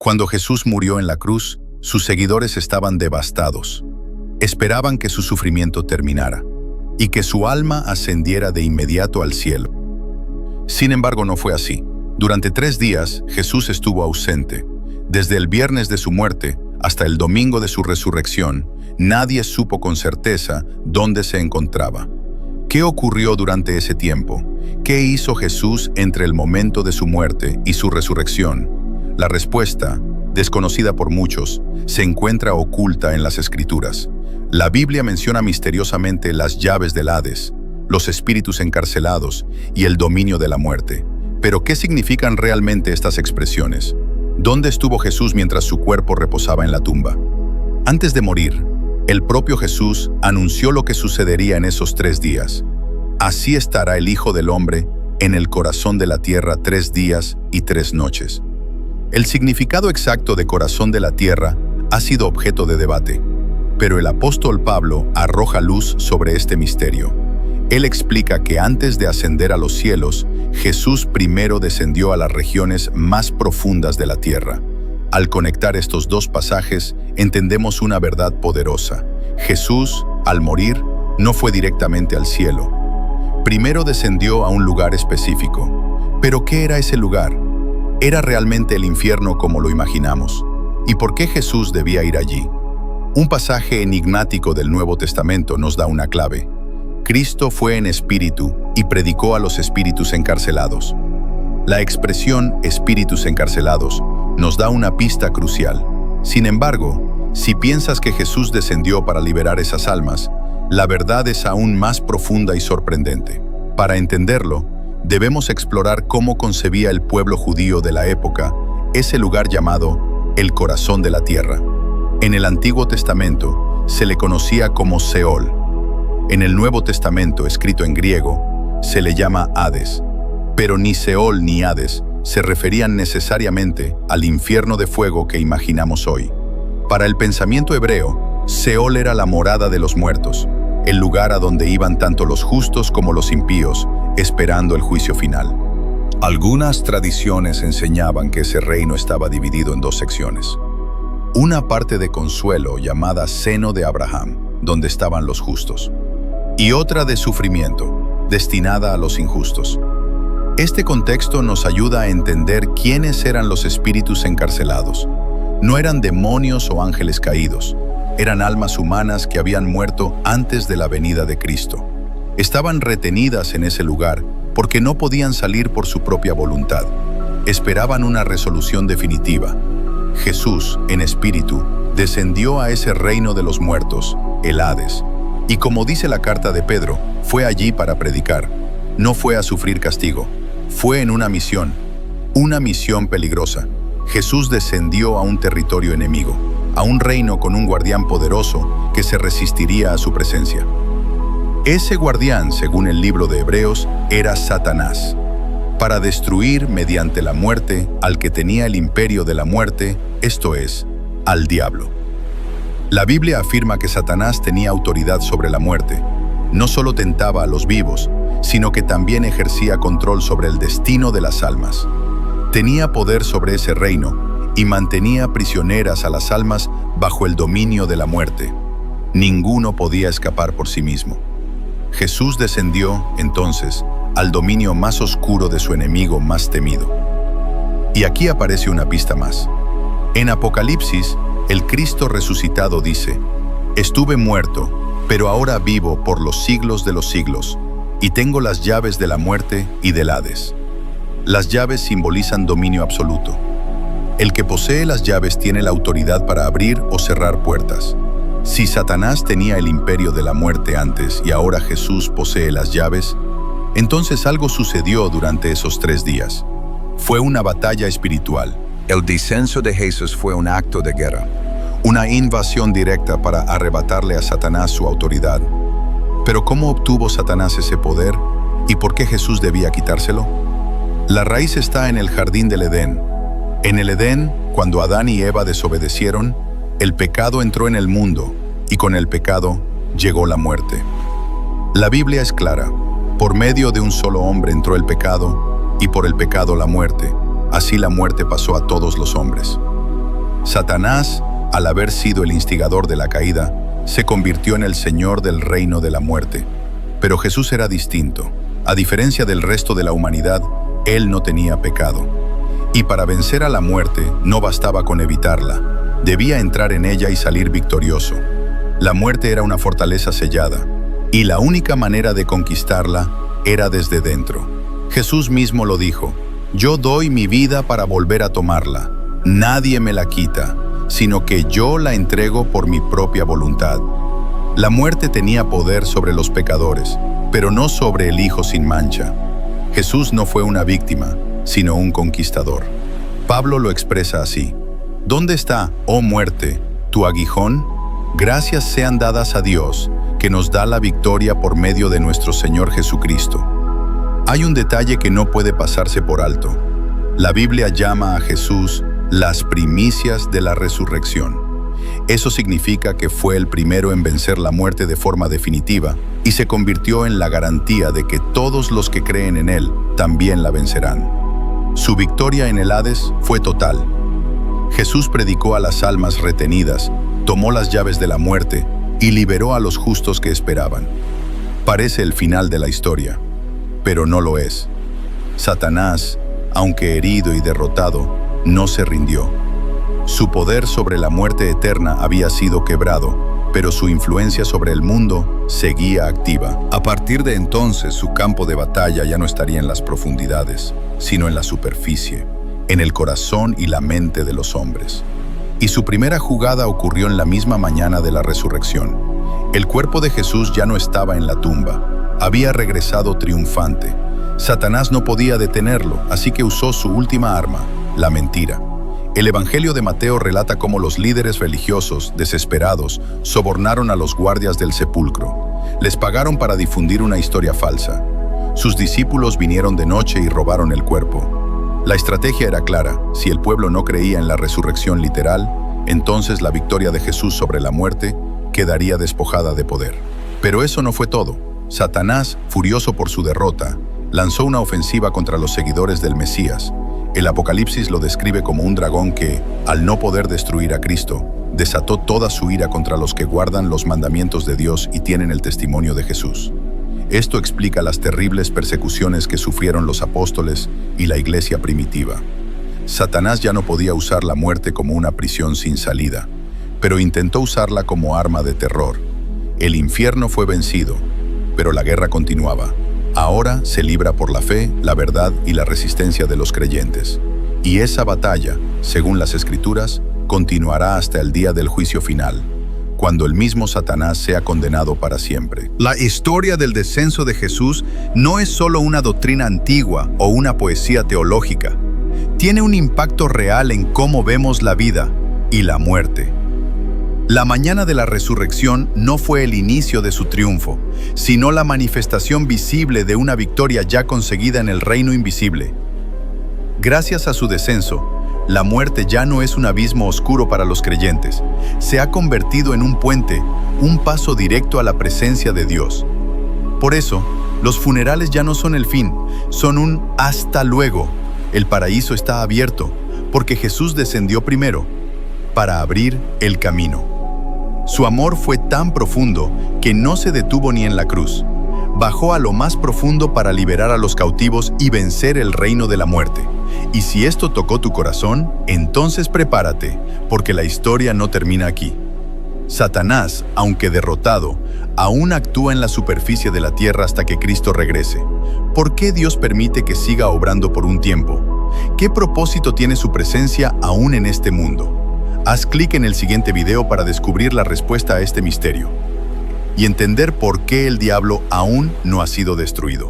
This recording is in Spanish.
Cuando Jesús murió en la cruz, sus seguidores estaban devastados. Esperaban que su sufrimiento terminara y que su alma ascendiera de inmediato al cielo. Sin embargo, no fue así. Durante 3 días, Jesús estuvo ausente. Desde el viernes de su muerte hasta el domingo de su resurrección, nadie supo con certeza dónde se encontraba. ¿Qué ocurrió durante ese tiempo? ¿Qué hizo Jesús entre el momento de su muerte y su resurrección? La respuesta, desconocida por muchos, se encuentra oculta en las Escrituras. La Biblia menciona misteriosamente las llaves del Hades, los espíritus encarcelados y el dominio de la muerte. Pero, ¿qué significan realmente estas expresiones? ¿Dónde estuvo Jesús mientras su cuerpo reposaba en la tumba? Antes de morir, el propio Jesús anunció lo que sucedería en esos 3 días. Así estará el Hijo del Hombre en el corazón de la tierra 3 días y 3 noches. El significado exacto de corazón de la tierra ha sido objeto de debate, pero el apóstol Pablo arroja luz sobre este misterio. Él explica que antes de ascender a los cielos, Jesús primero descendió a las regiones más profundas de la tierra. Al conectar estos 2 pasajes, entendemos una verdad poderosa. Jesús, al morir, no fue directamente al cielo. Primero descendió a un lugar específico. ¿Pero qué era ese lugar? ¿Era realmente el infierno como lo imaginamos? ¿Y por qué Jesús debía ir allí? Un pasaje enigmático del Nuevo Testamento nos da una clave. Cristo fue en espíritu y predicó a los espíritus encarcelados. La expresión espíritus encarcelados nos da una pista crucial. Sin embargo, si piensas que Jesús descendió para liberar esas almas, la verdad es aún más profunda y sorprendente. Para entenderlo, debemos explorar cómo concebía el pueblo judío de la época ese lugar llamado el corazón de la tierra. En el Antiguo Testamento se le conocía como Seol. En el Nuevo Testamento, escrito en griego, se le llama Hades. Pero ni Seol ni Hades se referían necesariamente al infierno de fuego que imaginamos hoy. Para el pensamiento hebreo, Seol era la morada de los muertos, el lugar a donde iban tanto los justos como los impíos, esperando el juicio final. Algunas tradiciones enseñaban que ese reino estaba dividido en 2 secciones. Una parte de consuelo llamada Seno de Abraham, donde estaban los justos, y otra de sufrimiento, destinada a los injustos. Este contexto nos ayuda a entender quiénes eran los espíritus encarcelados. No eran demonios o ángeles caídos, eran almas humanas que habían muerto antes de la venida de Cristo. Estaban retenidas en ese lugar porque no podían salir por su propia voluntad. Esperaban una resolución definitiva. Jesús, en espíritu, descendió a ese reino de los muertos, el Hades. Y como dice la carta de Pedro, fue allí para predicar. No fue a sufrir castigo. Fue en una misión peligrosa. Jesús descendió a un territorio enemigo, a un reino con un guardián poderoso que se resistiría a su presencia. Ese guardián, según el libro de Hebreos, era Satanás, para destruir mediante la muerte al que tenía el imperio de la muerte, esto es, al diablo. La Biblia afirma que Satanás tenía autoridad sobre la muerte. No solo tentaba a los vivos, sino que también ejercía control sobre el destino de las almas. Tenía poder sobre ese reino y mantenía prisioneras a las almas bajo el dominio de la muerte. Ninguno podía escapar por sí mismo. Jesús descendió, entonces, al dominio más oscuro de su enemigo más temido. Y aquí aparece una pista más. En Apocalipsis, el Cristo resucitado dice: «Estuve muerto, pero ahora vivo por los siglos de los siglos, y tengo las llaves de la muerte y del Hades». Las llaves simbolizan dominio absoluto. El que posee las llaves tiene la autoridad para abrir o cerrar puertas. Si Satanás tenía el imperio de la muerte antes y ahora Jesús posee las llaves, entonces algo sucedió durante esos 3 días. Fue una batalla espiritual. El descenso de Jesús fue un acto de guerra, una invasión directa para arrebatarle a Satanás su autoridad. Pero ¿cómo obtuvo Satanás ese poder y por qué Jesús debía quitárselo? La raíz está en el jardín del Edén. En el Edén, cuando Adán y Eva desobedecieron, el pecado entró en el mundo y con el pecado llegó la muerte. La Biblia es clara. Por medio de un solo hombre entró el pecado y por el pecado la muerte. Así la muerte pasó a todos los hombres. Satanás, al haber sido el instigador de la caída, se convirtió en el señor del reino de la muerte. Pero Jesús era distinto. A diferencia del resto de la humanidad, Él no tenía pecado. Y para vencer a la muerte no bastaba con evitarla. Debía entrar en ella y salir victorioso. La muerte era una fortaleza sellada, y la única manera de conquistarla era desde dentro. Jesús mismo lo dijo: «Yo doy mi vida para volver a tomarla. Nadie me la quita, sino que yo la entrego por mi propia voluntad». La muerte tenía poder sobre los pecadores, pero no sobre el Hijo sin mancha. Jesús no fue una víctima, sino un conquistador. Pablo lo expresa así: «¿Dónde está, oh muerte, tu aguijón? Gracias sean dadas a Dios, que nos da la victoria por medio de nuestro Señor Jesucristo». Hay un detalle que no puede pasarse por alto. La Biblia llama a Jesús las primicias de la resurrección. Eso significa que fue el primero en vencer la muerte de forma definitiva y se convirtió en la garantía de que todos los que creen en Él también la vencerán. Su victoria en el Hades fue total. Jesús predicó a las almas retenidas, tomó las llaves de la muerte y liberó a los justos que esperaban. Parece el final de la historia, pero no lo es. Satanás, aunque herido y derrotado, no se rindió. Su poder sobre la muerte eterna había sido quebrado, pero su influencia sobre el mundo seguía activa. A partir de entonces, su campo de batalla ya no estaría en las profundidades, sino en la superficie, en el corazón y la mente de los hombres. Y su primera jugada ocurrió en la misma mañana de la resurrección. El cuerpo de Jesús ya no estaba en la tumba. Había regresado triunfante. Satanás no podía detenerlo, así que usó su última arma, la mentira. El Evangelio de Mateo relata cómo los líderes religiosos, desesperados, sobornaron a los guardias del sepulcro. Les pagaron para difundir una historia falsa. Sus discípulos vinieron de noche y robaron el cuerpo. La estrategia era clara: si el pueblo no creía en la resurrección literal, entonces la victoria de Jesús sobre la muerte quedaría despojada de poder. Pero eso no fue todo. Satanás, furioso por su derrota, lanzó una ofensiva contra los seguidores del Mesías. El Apocalipsis lo describe como un dragón que, al no poder destruir a Cristo, desató toda su ira contra los que guardan los mandamientos de Dios y tienen el testimonio de Jesús. Esto explica las terribles persecuciones que sufrieron los apóstoles y la iglesia primitiva. Satanás ya no podía usar la muerte como una prisión sin salida, pero intentó usarla como arma de terror. El infierno fue vencido, pero la guerra continuaba. Ahora se libra por la fe, la verdad y la resistencia de los creyentes. Y esa batalla, según las Escrituras, continuará hasta el día del juicio final, cuando el mismo Satanás sea condenado para siempre. La historia del descenso de Jesús no es solo una doctrina antigua o una poesía teológica. Tiene un impacto real en cómo vemos la vida y la muerte. La mañana de la resurrección no fue el inicio de su triunfo, sino la manifestación visible de una victoria ya conseguida en el reino invisible. Gracias a su descenso, la muerte ya no es un abismo oscuro para los creyentes. Se ha convertido en un puente, un paso directo a la presencia de Dios. Por eso, los funerales ya no son el fin, son un hasta luego. El paraíso está abierto, porque Jesús descendió primero, para abrir el camino. Su amor fue tan profundo que no se detuvo ni en la cruz. Bajó a lo más profundo para liberar a los cautivos y vencer el reino de la muerte. Y si esto tocó tu corazón, entonces prepárate, porque la historia no termina aquí. Satanás, aunque derrotado, aún actúa en la superficie de la tierra hasta que Cristo regrese. ¿Por qué Dios permite que siga obrando por un tiempo? ¿Qué propósito tiene su presencia aún en este mundo? Haz clic en el siguiente video para descubrir la respuesta a este misterio y entender por qué el diablo aún no ha sido destruido.